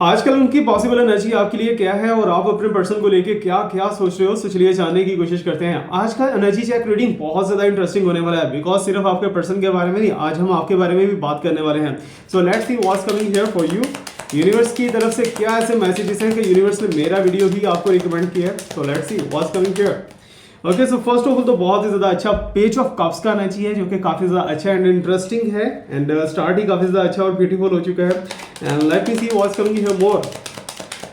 आजकल उनकी possible energy आपके लिए क्या है और आप अपने पर्सन को लेके क्या क्या सोच रहे हो, तो चलिए जानने की कोशिश करते हैं। आज का एनर्जी चेक रीडिंग बहुत ज्यादा इंटरेस्टिंग होने वाला है, बिकॉज सिर्फ आपके पर्सन के बारे में नहीं, आज हम आपके बारे में भी बात करने वाले हैं। सो let's see what's coming here for you. Universe की तरफ से क्या ऐसे मैसेजेस हैं कि यूनिवर्स ने मेरा वीडियो भी आपको रिकमेंड किया है। So let's see what's coming here. Okay, so first of all तो बहुत ही ज्यादा अच्छा पेज ऑफ कप्स का एनर्जी है, जो कि काफी ज्यादा अच्छा एंड इंटरेस्टिंग है एंड स्टार्ट ही काफी ज्यादा अच्छा और ब्यूटीफुल हो चुका है। And let me see what's coming here more.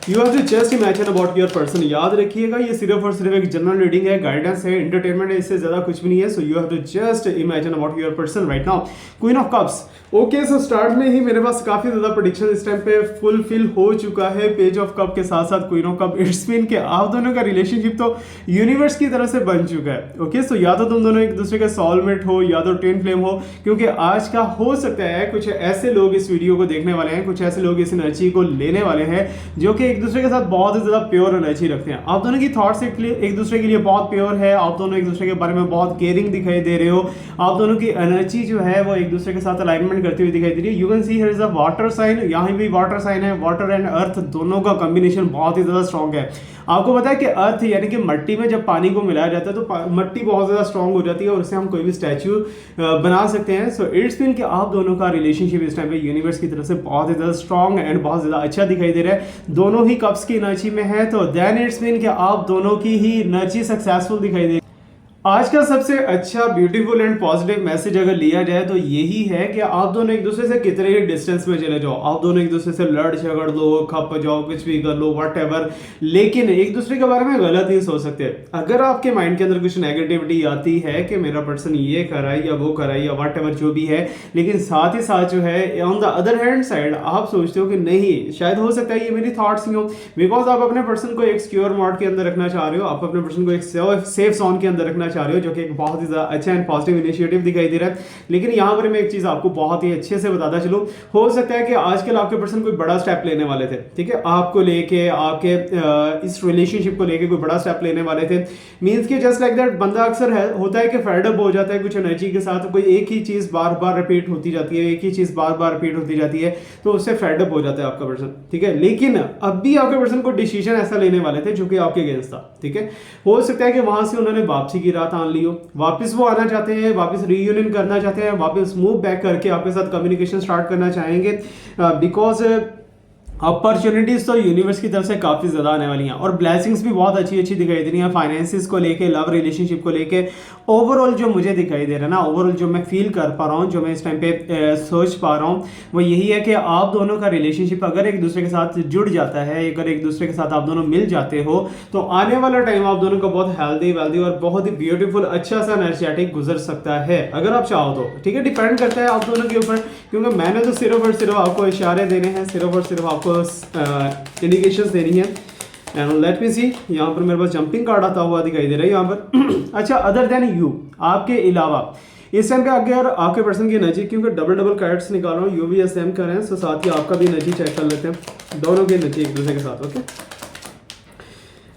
You have to just imagine about your person. याद रखिएगा, ये सिर्फ और सिर्फ एक जनरल रीडिंग है, गाइडेंस है, एंटरटेनमेंट है, इससे ज्यादा कुछ भी नहीं है। So you have to just imagine about your person right now. Queen of cups. Okay, so start में ही मेरे पास काफी ज्यादा प्रेडिक्शन इस टाइम पे फुलफिल हो चुका है। पेज ऑफ कप के साथ साथ queen of cup, it's mean के आप दोनों का रिलेशनशिप तो यूनिवर्स की तरफ से बन चुका है। ओके, सो या तो तुम दोनों एक दूसरे के सोलमेट हो या तो ट्विन फ्लेम हो, क्योंकि आज का हो सकता है कुछ ऐसे लोग इस वीडियो को देखने वाले हैं, कुछ ऐसे लोग इस एनर्जी को लेने वाले हैं जो कि एक दूसरे के साथ बहुत ज्यादा प्योर एनर्जी रखते हैं। आप दोनों की थॉट्स एक दूसरे के लिए बहुत प्योर है, आप दोनों एक दूसरे के बारे में बहुत केयरिंग दिखाई दे रहे हो, आप दोनों की एनर्जी जो है वो एक दूसरे के साथ अलाइनमेंट करती हुई दिखाई दे रही है। You can see here is a water sign, यहाँ भी वाटर साइन है। वाटर एंड अर्थ दोनों का कॉम्बिनेशन बहुत ही ज्यादा स्ट्रॉन्ग है। आपको पता है कि अर्थ यानी कि मिट्टी में जब पानी को मिलाया जाता है तो मिट्टी बहुत ज्यादा स्ट्रॉन्ग हो जाती है और उससे हम कोई भी स्टैच्यू बना सकते हैं। सो इट्स मीन कि आप दोनों का रिलेशनशिप इस टाइम पे यूनिवर्स की तरफ से बहुत ही ज्यादा स्ट्रॉन्ग एंड बहुत ज्यादा अच्छा दिखाई दे रहा है। दोनों ही कप्स की एनर्जी में है, तो देन इट्स मीन कि आप दोनों की ही एनर्जी सक्सेसफुल दिखाई दे। आज का सबसे अच्छा ब्यूटीफुल एंड पॉजिटिव मैसेज अगर लिया जाए तो यही है कि आप दोनों एक दूसरे से कितने ही डिस्टेंस में चले जाओ, आप दोनों एक दूसरे से लड़ झगड़ लो, खप जाओ, कुछ भी कर लो, व्हाटएवर, लेकिन एक दूसरे के बारे में गलत ही सोच सकते हैं। अगर आपके माइंड के अंदर कुछ नेगेटिविटी आती है कि मेरा पर्सन ये कर रहा है या वो कर रहा है या व्हाटएवर जो भी है, लेकिन साथ ही साथ जो है on the other hand side आप सोचते हो कि नहीं, शायद हो सकता है ये मेरी थॉट्स ही हो, बिकॉज आप अपने पर्सन को एक सिक्योर मोड के अंदर रखना चाह रहे हो, आप अपने पर्सन को एक सेफ जोन के अंदर रखना चाह रहे हो, जो कि एक बहुत ही ज्यादा अच्छा एंड पॉजिटिव इनिशिएटिव दिखाई दे रहा है। लेकिन यहां पर मैं एक चीज आपको बहुत ही अच्छे से बताता चलूं, हो सकता है कि आजकल आपके पर्सन कोई बड़ा स्टेप लेने वाले थे, ठीक है, आपको लेके, आपके इस रिलेशनशिप को लेके कोई बड़ा स्टेप लेने वाले थे। मींस कि जस्ट लाइक दैट बंदा अक्सर होता है कि फेड अप हो जाता है कुछ एनर्जी के साथ, कोई एक ही चीज बार बार रिपीट होती जाती है, एक ही चीज बार बार रिपीट होती जाती है, तो उससे फेड अप हो जाता है आपका पर्सन, ठीक है। लेकिन अब भी आपके पर्सन को डिसीजन ऐसा लेने वाले थे जो कि आपके अगेंस्ट था, ठीक है। हो सकता है कि वहां से उन्होंने वापसी की रात आन ली हो, वापस वो आना चाहते हैं, वापस रीयूनियन करना चाहते हैं, वापस मूव बैक करके आपके साथ कम्युनिकेशन स्टार्ट करना चाहेंगे, बिकॉज अपॉर्चुनिटीज तो यूनिवर्स की तरफ से काफी ज्यादा आने वाली हैं और ब्लेसिंग्स भी बहुत अच्छी अच्छी दिखाई दे रही हैं, फाइनेंसिस को लेके, लव रिलेशनशिप को लेके। ओवरऑल जो मुझे दिखाई दे रहा है ना, ओवरऑल जो मैं फील कर पा रहा हूँ, जो मैं इस टाइम पे सोच पा रहा हूँ, वो यही है कि आप दोनों का रिलेशनशिप अगर एक दूसरे के साथ जुड़ जाता है, अगर एक दूसरे के साथ आप दोनों मिल जाते हो, तो आने वाला टाइम आप दोनों का बहुत हेल्दी वेल्दी और बहुत ही ब्यूटीफुल अच्छा सा एनर्जेटिक गुजर सकता है, अगर आप चाहो तो, ठीक है। डिपेंड करता है आप दोनों के ऊपर, क्योंकि मैंने तो सिर्फ और सिर्फ आपको इशारे देने हैं, सिर्फ और सिर्फ आपको इंडिकेशंस देनी है। एंड लेट मी सी, यहाँ पर मेरे पास जंपिंग कार्ड आता हुआ दिखाई दे रहा है यहाँ पर। अच्छा, अदर देन यू, आपके अलावा इस टाइम पे अगर आपके पर्सन की एनर्जी, क्योंकि डबल डबल कार्ड्स निकाल रहा हूँ, यू भी एस एम कर रहे हैं, सो साथ ही आपका भी एनर्जी चेक कर लेते हैं, दोनों की एनर्जी एक दूसरे के साथ। ओके,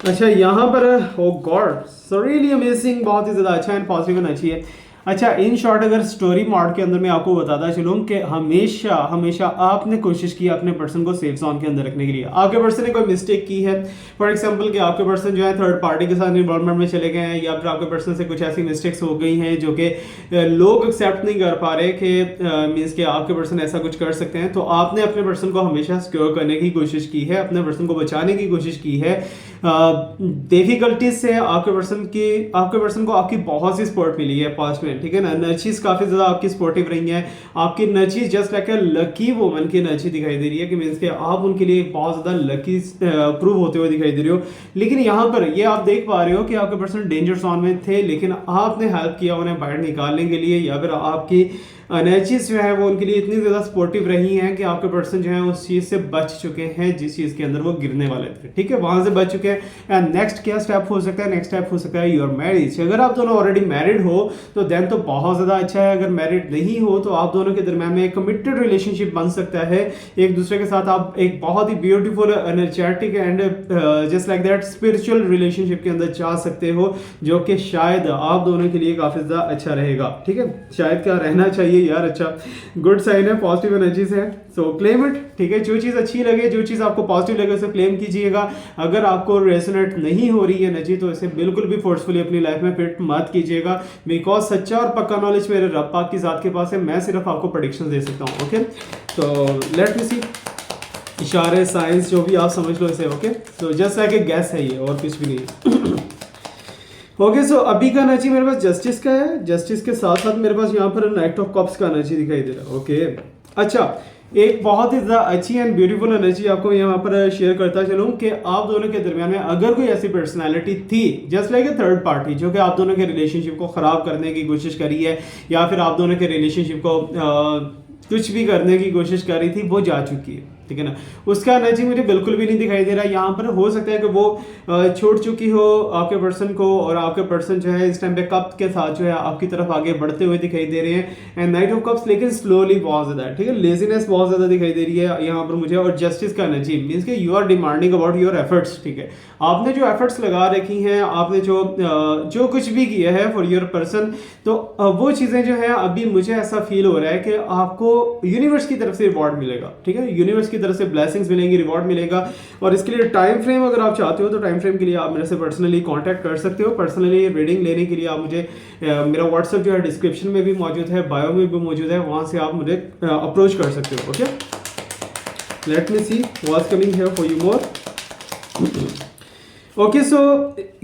अच्छा यहाँ पर ओ गॉड, सो रियली अमेजिंग, बहुत ही ज्यादा अच्छा एंड पॉजिटिव एनर्जी है। अच्छा, इन शॉर्ट अगर स्टोरी मोड के अंदर मैं आपको बताता चलूं कि हमेशा हमेशा आपने कोशिश की अपने पर्सन को सेफ जोन के अंदर रखने के लिए। आपके पर्सन ने कोई मिस्टेक की है, फॉर एग्जांपल कि आपके पर्सन जो है थर्ड पार्टी के साथ इन्वॉल्वमेंट में चले गए हैं, या फिर आपके पर्सन से कुछ ऐसी मिस्टेक्स हो गई हैं जो कि लोग एक्सेप्ट नहीं कर पा रहे कि मीन्स कि आपके पर्सन ऐसा कुछ कर सकते हैं, तो आपने अपने पर्सन को हमेशा सिक्योर करने की कोशिश की है, अपने पर्सन को बचाने की कोशिश की है डिफिकल्टीज से। आपके पर्सन को आपकी बहुत सी सपोर्ट मिली है पास्ट में, ठीक है ना। एनर्जीज काफी ज्यादा आपकी सपोर्टिव रही है, आपकी एनर्जीज जस्ट लाइक अ लकी वुमन की एनर्जी दिखाई दे रही है, कि मींस के आप उनके लिए बहुत ज्यादा लकी प्रूव होते हुए दिखाई दे रहे हो। लेकिन यहाँ पर ये आप देख पा रहे हो कि आपके पर्सन डेंजर जोन में थे, लेकिन आपने हेल्प किया उन्हें बाहर निकालने के लिए, या फिर आपकी एनर्जीज जो है वो उनके लिए इतनी ज्यादा सपोर्टिव रही हैं कि आपके पर्सन जो है उस चीज से बच चुके हैं जिस चीज के अंदर वो गिरने वाले थे, ठीक है, वहां से बच चुके हैं। एंड नेक्स्ट क्या स्टेप हो सकता है? नेक्स्ट स्टेप हो सकता है योर मैरिज। अगर आप दोनों ऑलरेडी मैरिड हो तो देन तो बहुत ज्यादा अच्छा है। अगर मैरिड नहीं हो तो आप दोनों के दरम्यान में एक कमिटेड रिलेशनशिप बन सकता है, एक दूसरे के साथ आप एक बहुत ही beautiful energetic and just like that spiritual relationship के अंदर जा सकते हो, जो कि शायद आप दोनों के लिए काफी ज्यादा अच्छा रहेगा, ठीक है। शायद क्या रहना चाहिए, है यार, अच्छा गुड साइन है, पॉजिटिव एनर्जीज है। सो क्लेम इट, ठीक है। जो चीज़ अच्छी लगे, जो चीज़ आपको पॉजिटिव लगे उसे क्लेम कीजिएगा। अगर आपको रेजोनेट नहीं हो रही है एनर्जी तो इसे बिल्कुल भी फोर्सफुली अपनी लाइफ में फिट मत कीजिएगा, बिकॉज सच्चा और पक्का नॉलेज मेरे रब पाक की ज़ात के पास है। मैं सिर्फ आपको प्रेडिक्शन दे सकता हूँ। ओके, तो लेट मी सी, इशारे, साइंस, जो भी आप समझ लो इसे। ओके, तो जस्ट लाइक ए गैस है ये, और कुछ भी नहीं है। ओके, सो अभी का एनर्जी मेरे पास जस्टिस का है। जस्टिस के साथ साथ मेरे पास यहाँ पर नाइट ऑफ कप्स का एनर्जी दिखाई दे रहा है। ओके, अच्छा, एक बहुत ही ज़्यादा अच्छी एंड ब्यूटीफुल एनर्जी आपको यहाँ पर शेयर करता चलूँ कि आप दोनों के दरमियान में अगर कोई ऐसी पर्सनालिटी थी just like a third party जो कि आप दोनों के रिलेशनशिप को ख़राब करने की कोशिश करी है, या फिर आप दोनों के रिलेशनशिप को कुछ भी करने की कोशिश कर रही थी, वो जा चुकी है, ठीक है ना। उसका एनर्जी मुझे बिल्कुल भी नहीं दिखाई दे रहा है यहाँ पर। हो सकता है कि वो छोड़ चुकी हो आपके पर्सन को, और आपके पर्सन जो है इस टाइम पे कप के साथ जो है आपकी तरफ आगे बढ़ते हुए दिखाई दे रहे हैं। एंड नाइट ऑफ कप्स लेकिन स्लोली बहुत ज़्यादा है, ठीक है। लेजीनेस बहुत ज़्यादा दिखाई दे रही है यहाँ पर मुझे। और जस्टिस का एनर्जी मीन्स कि you are demanding about your efforts, ठीक है। आपने जो एफर्ट्स लगा रखी हैं, आपने जो कुछ भी किया है फॉर योर पर्सन, तो वो चीज़ें जो है अभी मुझे ऐसा फील हो रहा है कि आपको यूनिवर्स की तरफ से रिवॉर्ड मिलेगा, ठीक है। यूनिवर्स की तरफ से ब्लेसिंग्स मिलेंगी, रिवॉर्ड मिलेगा। और इसके लिए टाइम फ्रेम अगर आप चाहते हो तो टाइम फ्रेम के लिए आप मेरे से पर्सनली कांटेक्ट कर सकते हो। पर्सनली रीडिंग लेने के लिए आप मुझे मेरा व्हाट्सएप जो है डिस्क्रिप्शन में भी मौजूद है, बायो में भी मौजूद है, वहाँ से आप मुझे अप्रोच कर सकते हो। Okay, let me see what's coming here for you more. Okay, so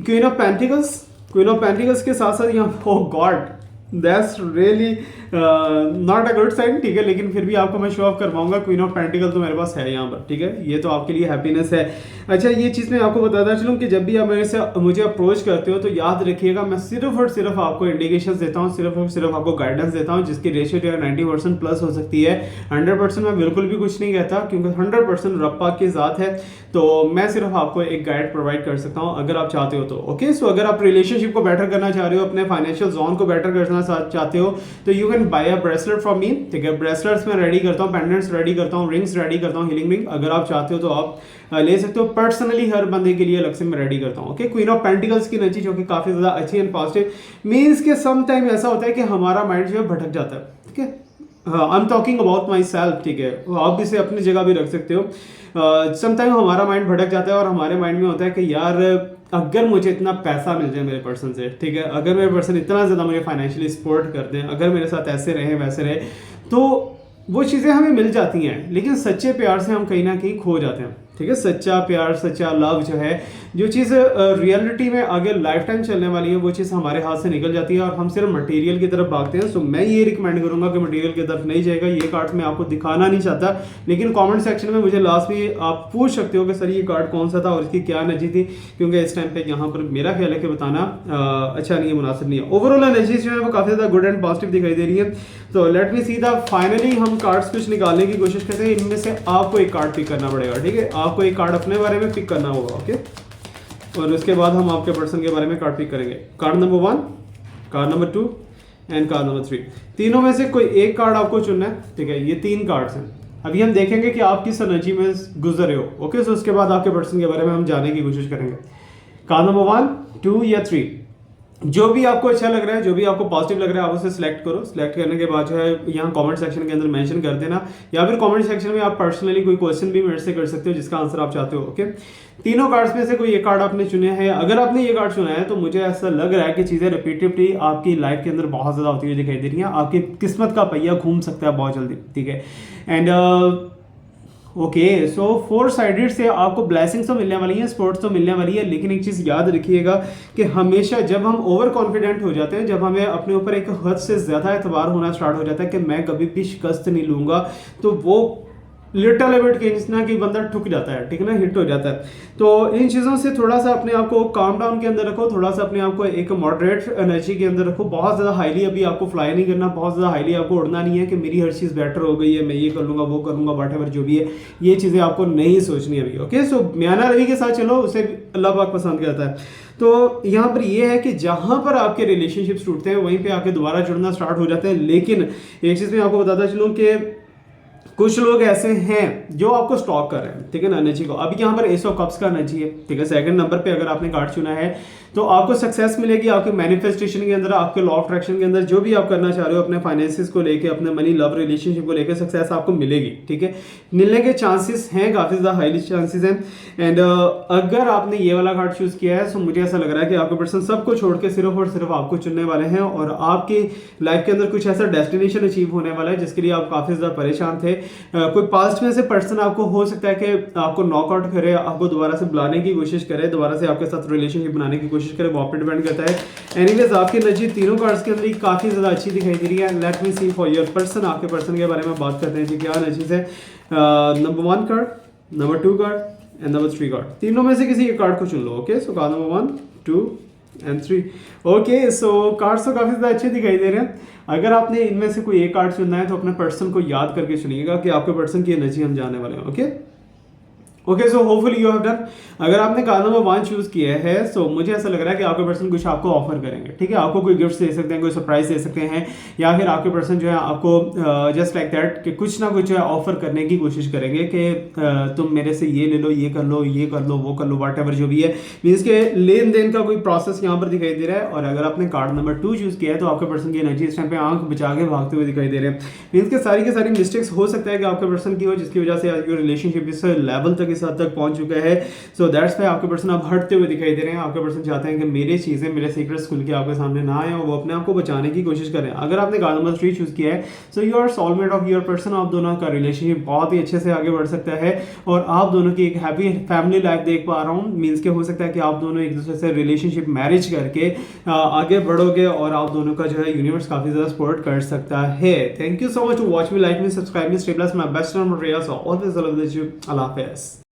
queen of pentacles, queen of pentacles के साथ साथ यहाँ oh god that's really not a good sign, ठीक है। लेकिन फिर भी आपको मैं शो ऑफ करवाऊंगा। क्वीन ऑफ पेंटिकल तो मेरे पास है यहाँ पर, ठीक है। ये तो आपके लिए हैप्पीनेस है। अच्छा, ये चीज़ मैं आपको बताता चलूँ कि जब भी आप मेरे से मुझे अप्रोच करते हो तो याद रखिएगा मैं सिर्फ और सिर्फ आपको इंडिकेशंस देता हूँ, सिर्फ और सिर्फ आपको गाइडेंस देता हूँ, जिसकी रेशियो जो है 90% प्लस हो सकती है। 100% मैं बिल्कुल भी कुछ नहीं कहता, क्योंकि 100% रब्बा की ज़ात है। तो मैं सिर्फ आपको एक गाइड प्रोवाइड कर सकता हूँ अगर आप चाहते हो तो। ओके, सो अगर आप रिलेशनशिप को बेटर करना चाह रहे हो, अपने फाइनेंशियल जोन को बेटर करना चाहते हो, तो you can buy a bracelet from me, ठीक है। ब्रेसलेट्स मैं रेडी करता हूँ, पेंडेंट्स रेडी करता हूँ, रिंग्स रेडी करता हूँ, हीलिंग रिंग अगर आप चाहते हो तो आप ले सकते हो। पर्सनली हर बंदे के लिए अलग से मैं रेडी करता हूँ। ओके, क्वीन ऑफ पेंटिकल्स की एनर्जी जो कि काफ़ी ज़्यादा अच्छी एंड पॉजिटिव, मीन्स के सम टाइम ऐसा होता है कि हमारा माइंड जो है भटक जाता है, ठीक है। I am talking about my self, ठीक है। आप इसे अपनी जगह भी रख सकते हो। समटाइम हमारा माइंड भटक जाता है और हमारे माइंड में होता है कि यार अगर मुझे इतना पैसा मिल जाए मेरे पर्सन से, ठीक है, अगर मेरे पर्सन इतना ज़्यादा मुझे फाइनेंशियली सपोर्ट कर दें, अगर मेरे साथ ऐसे रहे वैसे रहे, तो वो चीज़ें हमें मिल जाती हैं। लेकिन सच्चे प्यार से हम कहीं ना कहीं खो जाते हैं, ठीक है। सच्चा प्यार, सच्चा लव जो है, जो चीज़ रियलिटी में आगे लाइफ टाइम चलने वाली है, वो चीज़ हमारे हाथ से निकल जाती है और हम सिर्फ मटेरियल की तरफ भागते हैं। सो मैं ये रिकमेंड करूंगा कि मटेरियल की तरफ नहीं जाएगा। ये कार्ड मैं आपको दिखाना नहीं चाहता, लेकिन कमेंट सेक्शन में मुझे लास्ट में आप पूछ सकते हो कि सर ये कार्ड कौन सा था और इसकी क्या एनर्जी थी, क्योंकि इस टाइम पे यहाँ पर मेरा ख्याल है कि बताना अच्छा नहीं है, मुनासिब नहीं है। ओवरऑल एनर्जी जो है वो काफ़ी ज़्यादा गुड एंड पॉजिटिव दिखाई दे रही है। तो late me see the finally हम कार्ड्स कुछ निकालने की कोशिश करते हैं। इनमें से आपको एक कार्ड पिक करना पड़ेगा, ठीक है। आपको एक कार्ड अपने बारे में पिक करना होगा, ओके। और उसके बाद हम आपके पर्सन के बारे में कार्ड पिक करेंगे। Card number 1, card number 2 and card number 3। तीनों में से कोई एक कार्ड आपको चुनना है, ठीक है। ये 3 कार्ड्स हैं। अभी हम देखेंगे कि आप किस एनर्जी में गुजर रहे हो, ओके। सो उसके बाद आपके पर्सन के बारे में हम जानने की कोशिश करेंगे। कार्ड नंबर 1, 2 या 3, जो भी आपको अच्छा लग रहा है, जो भी आपको पॉजिटिव लग रहा है, आप उसे सिलेक्ट करो। सिलेक्ट करने के बाद जो है यहाँ कमेंट सेक्शन के अंदर मेंशन कर देना, या फिर कमेंट सेक्शन में आप पर्सनली कोई क्वेश्चन भी मेरे से कर सकते हो जिसका आंसर आप चाहते हो, ओके। तीनों कार्ड्स में से कोई एक कार्ड आपने चुने हैं। अगर आपने ये कार्ड चुना है तो मुझे ऐसा लग रहा है कि चीज़ें रिपीटिवली आपकी लाइफ के अंदर बहुत ज़्यादा होती हुई दिखाई दे रही हैं। आपकी किस्मत का पहिया घूम सकता है बहुत जल्दी, ठीक है। एंड ओके, सो 4 साइडेड से आपको ब्लेसिंग्स तो मिलने वाली हैं, स्पोर्ट्स तो मिलने वाली है, लेकिन एक चीज़ याद रखिएगा कि हमेशा जब हम ओवर कॉन्फिडेंट हो जाते हैं, जब हमें अपने ऊपर एक हद से ज़्यादा एतबार होना स्टार्ट हो जाता है कि मैं कभी भी शिकस्त नहीं लूँगा, तो वो लिटल बिट के ना कि बंदा ठुक जाता है, ठीक है ना, हिट हो जाता है। तो इन चीज़ों से थोड़ा सा अपने आप को काम डाउन के अंदर रखो, थोड़ा सा अपने आप को एक मॉडरेट एनर्जी के अंदर रखो। बहुत ज़्यादा हाईली अभी आपको फ्लाई नहीं करना, बहुत ज़्यादा हाईली आपको उड़ना नहीं है कि मेरी हर चीज़ बेटर हो गई है, मैं ये कर लूँगा, वो कर लूँगा, वॉटएवर जो भी है, ये चीज़ें आपको नहीं सोचनी अभी, ओके। सो म्याना रवि के साथ चलो, उसे अल्लाह पाक पसंद करता है। तो यहाँ पर ये है कि जहाँ पर आपके रिलेशनशिप्स टूटते हैं वहीं पर आके दोबारा जुड़ना स्टार्ट हो जाते हैं। लेकिन एक चीज़ मैं आपको बताता चलूँ कि कुछ लोग ऐसे हैं जो आपको स्टॉक कर रहे हैं, ठीक है ना, एनर्जी को। अभी यहाँ पर एस ऑफ कप्स का एनर्जी है, ठीक है। सेकंड नंबर पे अगर आपने कार्ड चुना है तो आपको सक्सेस मिलेगी आपके मैनिफेस्टेशन के अंदर, आपके लॉ ऑफ अट्रैक्शन के अंदर, जो भी आप करना चाह रहे हो अपने फाइनेंसिस को लेके, अपने मनी लव रिलेशनशिप को लेके सक्सेस आपको मिलेगी, ठीक है। मिलने के चांसेस हैं, काफी ज्यादा हाईली चांसेस हैं। एंड अगर आपने ये वाला कार्ड चूज किया है तो मुझे ऐसा लग रहा है कि आपके पर्सन सबको छोड़ के सिर्फ और सिर्फ आपको चुनने वाले हैं, और आपकी लाइफ के अंदर कुछ ऐसा डेस्टिनेशन अचीव होने वाला है जिसके लिए आप काफी ज्यादा परेशान थे। कोई पास्ट में से पर्सन आपको हो सकता है कि आपको नॉकआउट करे, आपको दोबारा से बुलाने की कोशिश करे, दोबारा से आपके साथ रिलेशनशिप बनाने की कोशिश करे, वो आप पे डिपेंड करता है। एनीवेज आपकी एनर्जी तीनों कार्ड्स के अंदर काफी ज्यादा अच्छी दिखाई दे रही है। Let me see for your person, आपके पर्सन के बारे में बात करते हैं जी, क्या एनर्जीज है। Number 1 card, number 2 card and number 3 card, तीनों में से किसी एक कार्ड को चुन लो। Okay, so card number 1, 2 and 3। Okay, so cards तो काफी ज्यादा अच्छे दिखाई दे रहे हैं। अगर आपने इनमें से कोई एक कार्ड चुनना है तो अपने पर्सन को याद करके चुनिएगा कि आपके पर्सन की एनर्जी हम जानने वाले हैं। Okay okay, so hopefully you have done. अगर आपने कार्ड नंबर 1 चूज किया है तो मुझे ऐसा लग रहा है कि आपके पर्सन कुछ आपको ऑफर करेंगे, ठीक है। आपको कोई गिफ्ट दे सकते हैं, कोई सरप्राइज दे सकते हैं, या फिर आपके पर्सन जो है आपको जस्ट लाइक दैट कि कुछ ना कुछ ऑफर करने की कोशिश करेंगे कि तुम मेरे से ये ले लो, ये कर लो, ये कर लो, वो कर लो, वट एवर जो भी है, मीन्स के लेन देन का कोई प्रोसेस यहाँ पर दिखाई दे रहा है। और अगर आपने कार्ड नंबर 2 चूज किया है तो आपके पर्सन की एनर्जी इस टाइम पे आंख बचा के भागते हुए दिखाई दे रहे हैं। मीन्स के सारी मिस्टेक्स हो सकता है कि आपके पर्सन की हो, जिसकी वजह से आपकी रिलेशनशिप इस लेवल तक, इस हद तक पहुंच चुका है। सो दैट्स व्हाई आपके पर्सन अब हटते हुए दिखाई दे रहे हैं। आपके पर्सन चाहते हैं कि मेरी चीजें, मेरे सीक्रेट्स खुल के आपके सामने ना आए, और वो अपने आप को बचाने की कोशिश करें। अगर आपने कार्ड नंबर 3 चूज किया है so you are soulmate of your person, आप दोनों का रिलेशनशिप बहुत ही अच्छे से आगे बढ़ सकता है, और आप दोनों की एक हैप्पी फैमिली लाइफ देख पा रहा हूँ। मीन्स के हो सकता है कि आप दोनों एक दूसरे से रिलेशनशिप मैरिज करके आगे बढ़ोगे, और आप दोनों का जो है यूनिवर्स काफी ज्यादा सपोर्ट कर सकता है। Thank you so much to watch me, like me, subscribe me, stay blessed, my best friend Riya, so always love you, अल्लाह हाफिज़।